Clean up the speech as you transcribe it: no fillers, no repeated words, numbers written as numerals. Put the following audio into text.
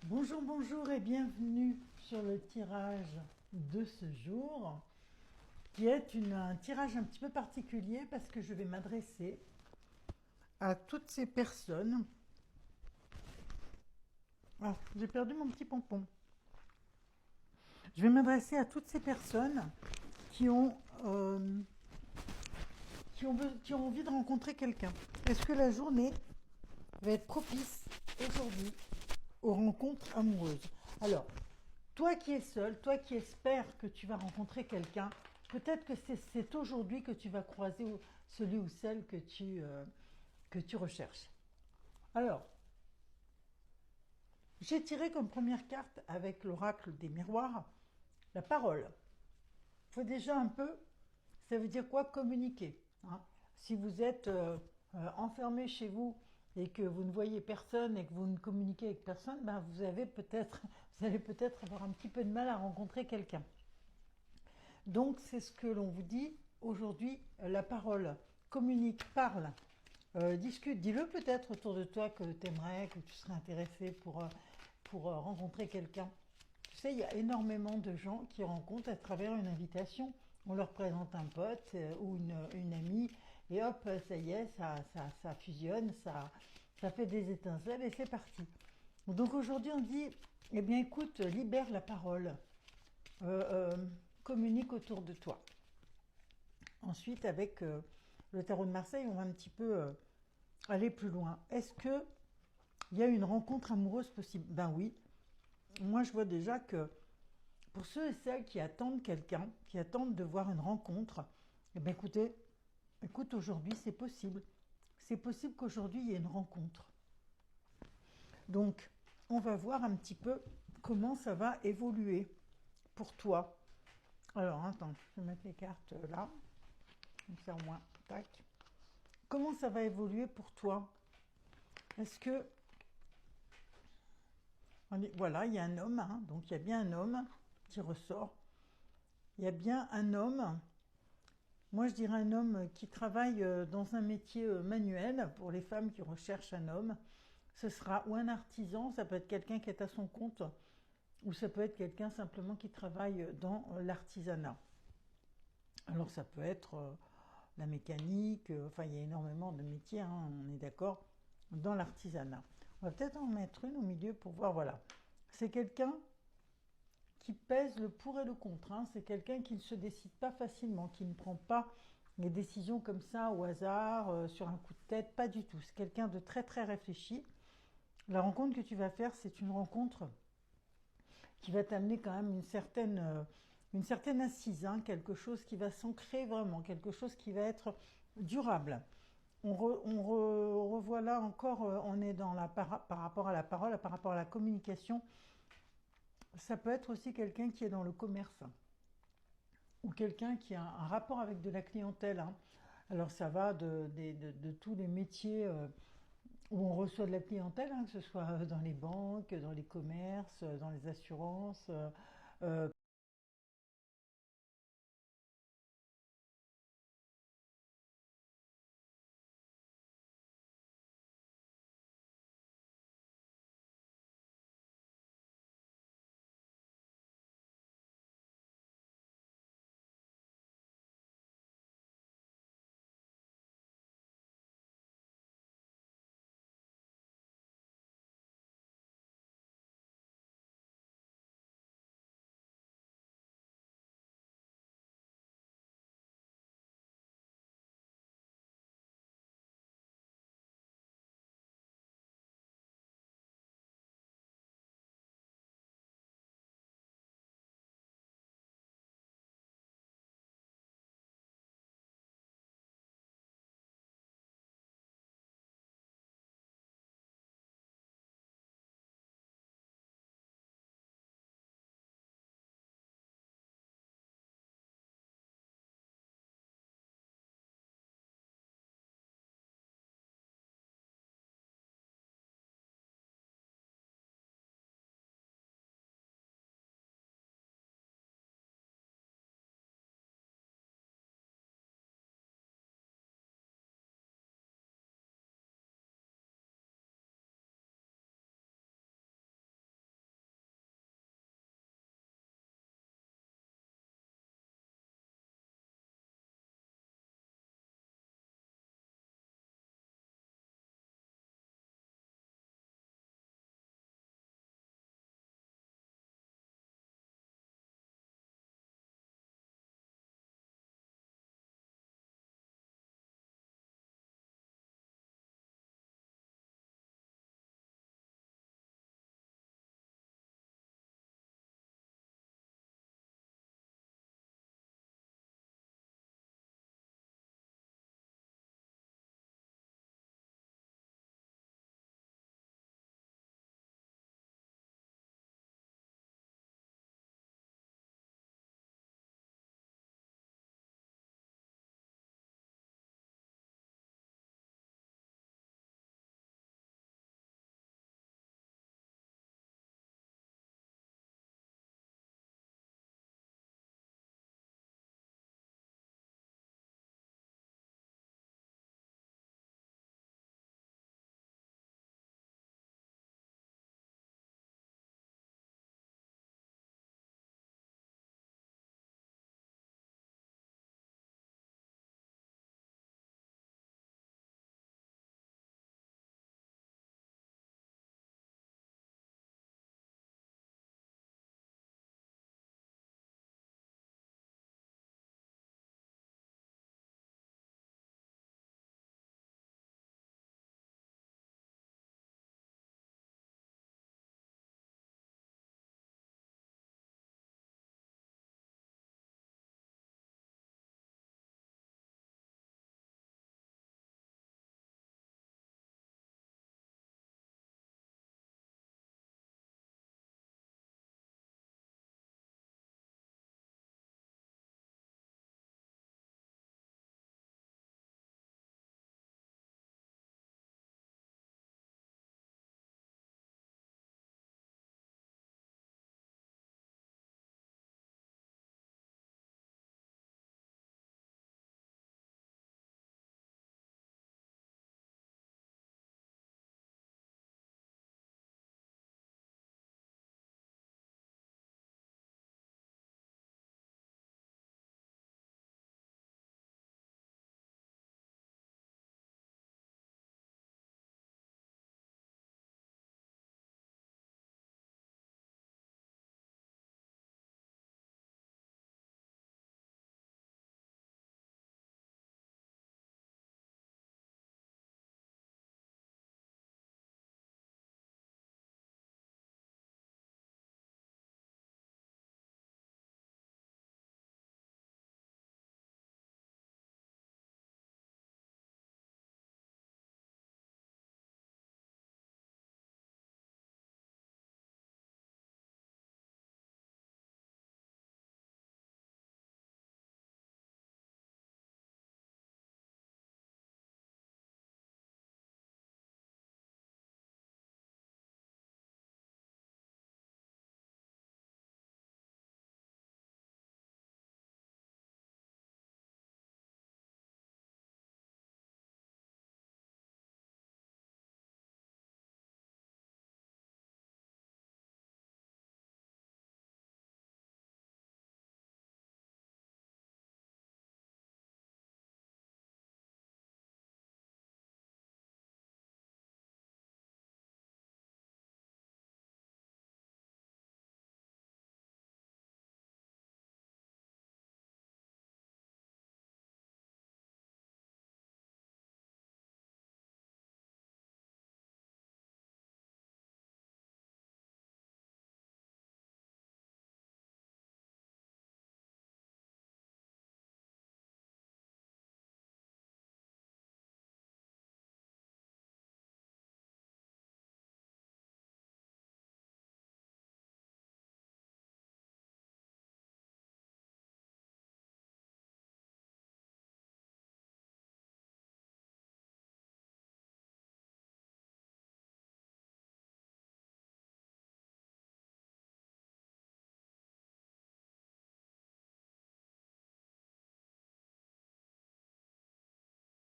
Bonjour, bonjour et bienvenue sur le tirage de ce jour, qui est un tirage un petit peu particulier parce que je vais m'adresser à toutes ces personnes. Ah, j'ai perdu mon petit pompon. Je vais m'adresser à toutes ces personnes qui ont, euh, qui ont envie de rencontrer quelqu'un. Est-ce que la journée va être propice aujourd'hui aux rencontres amoureuses? Alors, toi qui es seul, toi qui espères que tu vas rencontrer quelqu'un, peut-être que c'est aujourd'hui que tu vas croiser celui ou celle que tu recherches. Alors, j'ai tiré comme première carte avec l'oracle des miroirs la parole. Il faut déjà un peu, ça veut dire quoi communiquer, hein. Si vous êtes enfermé chez vous et que vous ne voyez personne et que vous ne communiquez avec personne, ben vous allez peut-être avoir un petit peu de mal à rencontrer quelqu'un. Donc c'est ce que l'on vous dit aujourd'hui, la parole, communique, parle, discute, dis-le peut-être autour de toi que tu aimerais, que tu serais intéressé pour rencontrer quelqu'un. Tu sais, il y a énormément de gens qui rencontrent à travers une invitation. On leur présente un pote ou une amie et hop, ça y est, ça fusionne, ça fait des étincelles et c'est parti. Donc aujourd'hui on dit, eh bien écoute, libère la parole, euh, euh, communique autour de toi. Ensuite, avec le tarot de Marseille, on va un petit peu aller plus loin. Est-ce que il y a une rencontre amoureuse possible? Ben oui. Moi, je vois déjà que pour ceux et celles qui attendent quelqu'un, qui attendent de voir une rencontre, eh ben écoute, aujourd'hui, c'est possible. C'est possible qu'aujourd'hui, il y ait une rencontre. Donc, on va voir un petit peu comment ça va évoluer pour toi. Alors, attends, je vais mettre les cartes là, comme ça au moins, tac. Comment ça va évoluer pour toi? Est-ce que voilà, il y a un homme, hein, donc il y a bien un homme qui ressort. Il y a bien un homme, moi je dirais un homme qui travaille dans un métier manuel pour les femmes qui recherchent un homme. Ce sera ou un artisan, ça peut être quelqu'un qui est à son compte, ou ça peut être quelqu'un simplement qui travaille dans l'artisanat. Alors ça peut être la mécanique, enfin il y a énormément de métiers, hein, on est d'accord, dans l'artisanat. On va peut-être en mettre une au milieu pour voir, voilà. C'est quelqu'un qui pèse le pour et le contre, hein. C'est quelqu'un qui ne se décide pas facilement, qui ne prend pas les décisions comme ça au hasard, sur un coup de tête, pas du tout. C'est quelqu'un de très très réfléchi. La rencontre que tu vas faire, c'est une rencontre qui va t'amener quand même une certaine assise, hein, quelque chose qui va s'ancrer vraiment, quelque chose qui va être durable. Revoit là encore, on est dans par rapport à la parole, par rapport à la communication. Ça peut être aussi quelqu'un qui est dans le commerce ou quelqu'un qui a un rapport avec de la clientèle, hein. Alors ça va de tous les métiers où on reçoit de la clientèle, hein, que ce soit dans les banques, dans les commerces, dans les assurances,